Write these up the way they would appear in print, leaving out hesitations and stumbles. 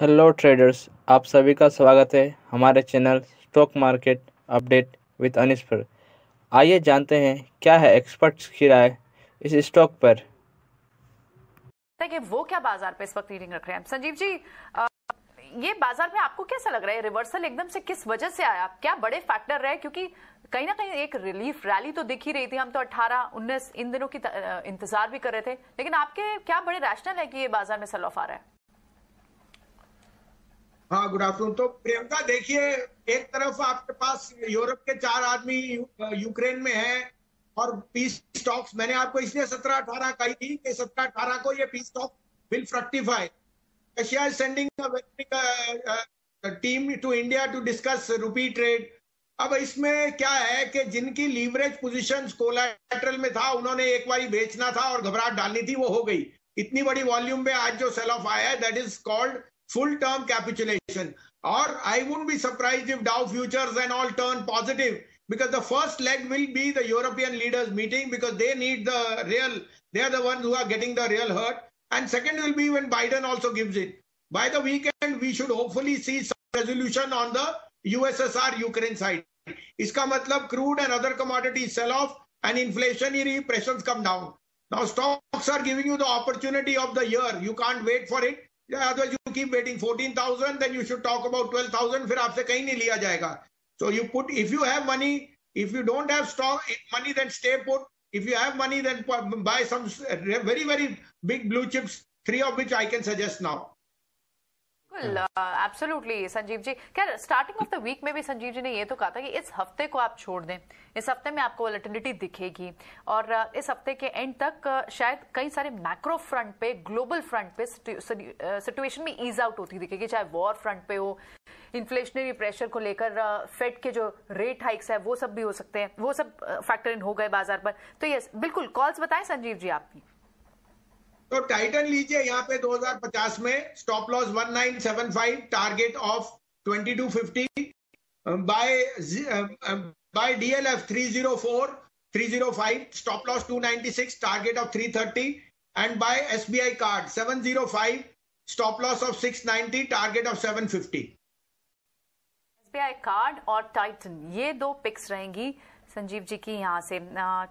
Hello traders, आप सभी का स्वागत है हमारे channel stock market update with Anees पर। आइए जानते हैं क्या है एक्सपर्ट्स की राय इस स्टॉक पर। कि वो क्या बाजार पे इस वक्त रीडिंग रख रहे हैं संजीव जी। ये बाजार में आपको कैसा लग रहा है? रिवर्सल एकदम से किस वजह से आया? क्या बड़े फैक्टर रहे? क्योंकि कहीं ना कहीं एक रिलीफ रैली तो दिख ही रही थी। हम तो 18-19 इन दिनों की इंतजार भी कर रहे थे, लेकिन आपके क्या बड़े रैशनल है कि ये बाजार में सेल ऑफ आ रहा है? हाँ, गुड आफ्टरनून। तो प्रियंका देखिए, एक तरफ आपके पास यूरोप के 4 आदमी यूक्रेन में हैं और पीस स्टॉक्स, मैंने आपको इसलिए 17-18 कही थी कि 17-18 को ये piece stock will fructify. Russia is sending a team to India to discuss rupee trade. अब इसमें क्या है कि जिनकी लीवरेज पोजीशंस कोलैटरल में था, उन्होंने एक बार बेचना था और घबराहट डालनी थी, वो हो गई। इतनी बड़ी वॉल्यूम में आज जो सेल ऑफ आया है, that is called full term capitulation. Or I wouldn't be surprised if Dow futures and all turn positive, because the first leg will be the European leaders meeting, because they need the real, they are the ones who are getting the real hurt. And second will be when Biden also gives it. By the weekend we should hopefully see some resolution on the USSR Ukraine side. Iska matlab crude and other commodities sell off and inflationary pressures come down. Now stocks are giving you the opportunity of the year. You can't wait for it. Otherwise you keep waiting 14,000, then you should talk about 12,000. फिर आपसे कहीं नहीं लिया जाएगा. So you put, if you have money, if you don't have stock money, then stay put. If you have money, then buy some very very big blue chips, 3 of which I can suggest now. Absolutely Sanjeev ji. क्या starting of the week में भी संजीव जी ने ये तो कहा था कि इस हफ्ते को आप छोड़ दें, इस हफ्ते में आपको वोलेटिलिटी दिखेगी और इस हफ्ते के एंड तक शायद कई सारे मैक्रो फ्रंट पे, ग्लोबल फ्रंट पे सिचुएशन में ईज आउट होती दिखेगी, चाहे वॉर फ्रंट पे हो, इन्फ्लेशनरी प्रेशर को लेकर फेड के जो रेट हाइक्स है वो सब भी हो सकते हैं, वो सब फैक्टर इन हो गए बाजार पर। तो ये बिल्कुल कॉल्स बताएं संजीव जी आपकी। तो टाइटन लीजिए यहाँ पे 2050 में, stop loss 1975, target of 2250, buy DLF 304 305, stop loss 296, target of 330, and buy SBI card 705, stop loss of 690, target of 750। SBI card और टाइटन, ये दो पिक्स रहेंगी संजीव जी की यहाँ से।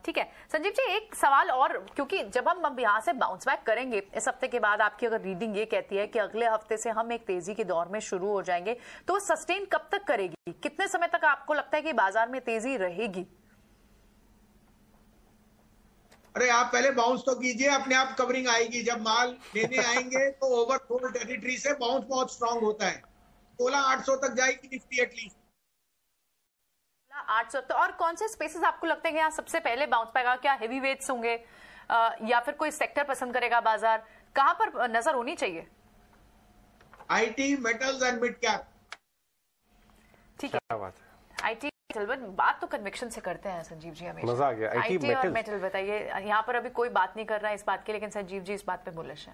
ठीक है संजीव जी, एक सवाल और, क्योंकि जब हम अब यहाँ से बाउंस बैक करेंगे इस हफ्ते के बाद, आपकी अगर रीडिंग ये कहती है कि अगले हफ्ते से हम एक तेजी के दौर में शुरू हो जाएंगे, तो सस्टेन कब तक करेगी? कितने समय तक आपको लगता है कि बाजार में तेजी रहेगी? अरे आप पहले बाउंस तो कीजिए, अपने आप कवरिंग आएगी। जब माल लेने आएंगे तो ओवरसोल्ड टेरिटरी से बाउंस बहुत स्ट्रांग होता है। 16,800 तक जाएगी निफ्टी एटलीस्ट। 800। तो और कौन से स्पेसेस आपको लगते हैं कि यहाँ सबसे पहले बाउंस पाएगा? क्या हेवी वेट्स होंगे या फिर कोई सेक्टर पसंद करेगा बाजार? कहां पर नजर होनी चाहिए? IT, metals and mid cap. ठीक है, आईटी बात तो कन्विक्शन से करते हैं संजीव जी, हमेशा मजा आ गया। आईटी और मेटल बताइए, यहाँ पर अभी कोई बात नहीं कर रहा है इस बात की, लेकिन संजीव जी इस बात पे बुलिश है।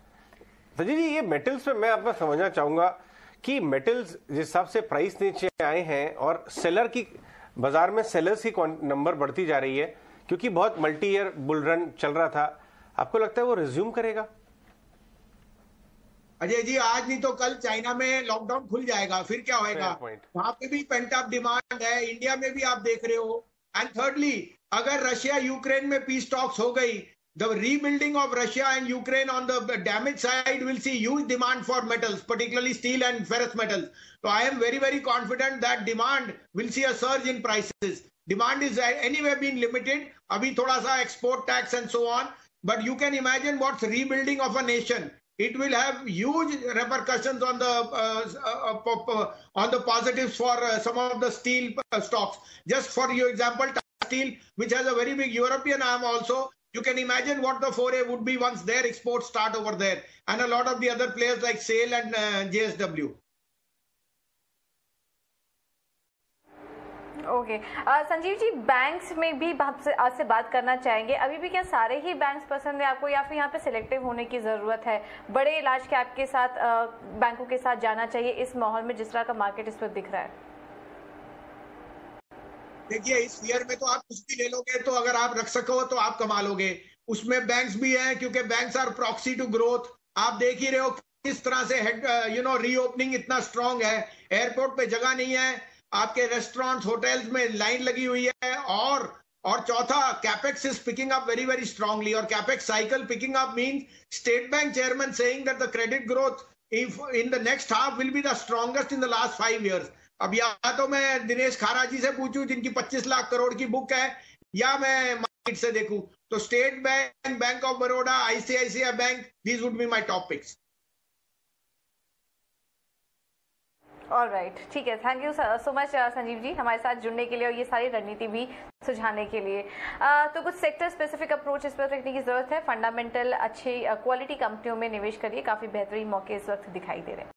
संजीव जी, ये मेटल्स पे मैं आपको समझना चाहूंगा कि मेटल्स जिस हिसाब से प्राइस नीचे आए हैं और सेलर की, बाजार में सेलर्स की नंबर बढ़ती जा रही है, क्योंकि बहुत मल्टी ईयर बुल रन चल रहा था, आपको लगता है वो रिज्यूम करेगा? अजय जी, आज नहीं तो कल चाइना में लॉकडाउन खुल जाएगा, फिर क्या होएगा? वहां पे भी पेंट अप डिमांड है, इंडिया में भी आप देख रहे हो। एंड थर्डली, अगर रशिया यूक्रेन में पीस टॉक्स हो गई, the rebuilding of Russia and Ukraine on the damage side will see huge demand for metals, particularly steel and ferrous metals. So I am very, very confident that demand will see a surge in prices. Demand is anyway being limited. Abhi thoda sa export tax and so on. But you can imagine what's rebuilding of a nation. It will have huge repercussions on the positives for some of the steel stocks. Just for your example, steel, which has a very big European arm also. You can imagine what the foray would be once their exports start over there, and a lot of the other players like SAIL and JSW. Okay Sanjeev ji, banks में भी आज से बात करना चाहेंगे। अभी भी क्या सारे ही बैंक्स पसंद है आपको, या फिर यहाँ पे सिलेक्टिव होने की जरूरत है? बड़े लार्ज कैप के साथ बैंकों के साथ जाना चाहिए इस माहौल में जिस तरह का मार्केट इस वक्त दिख रहा है? देखिए, इस ईयर में तो आप कुछ भी ले लोगे, तो अगर आप रख सको तो आप कमा लोगे। उसमें बैंक्स भी हैं, क्योंकि banks are proxy to growth. आप देख ही रहे हो किस तरह से रीओपनिंग इतना स्ट्रांग है, एयरपोर्ट पे जगह नहीं है, आपके रेस्टोरेंट होटल्स में लाइन लगी हुई है, और चौथा, capex is picking up very very strongly, और capex cycle picking up means State Bank chairman saying that the credit growth in the next half will be the strongest in the last 5 years। अब या तो मैं दिनेश खारा जी से पूछूं जिनकी 25 लाख करोड़ की बुक है, या मैं मार्केट से देखूं, तो State Bank, Bank of Baroda, ICICI Bank, these would be my top picks. Alright, ठीक है, thank you so much Sanjeev ji हमारे साथ जुड़ने के लिए और ये सारी रणनीति भी सुझाने के लिए। तो कुछ सेक्टर स्पेसिफिक अप्रोच इस पर रखने की जरूरत है। फंडामेंटल अच्छी क्वालिटी कंपनियों में निवेश करिए, काफी बेहतरीन मौके इस वक्त दिखाई दे रहे हैं।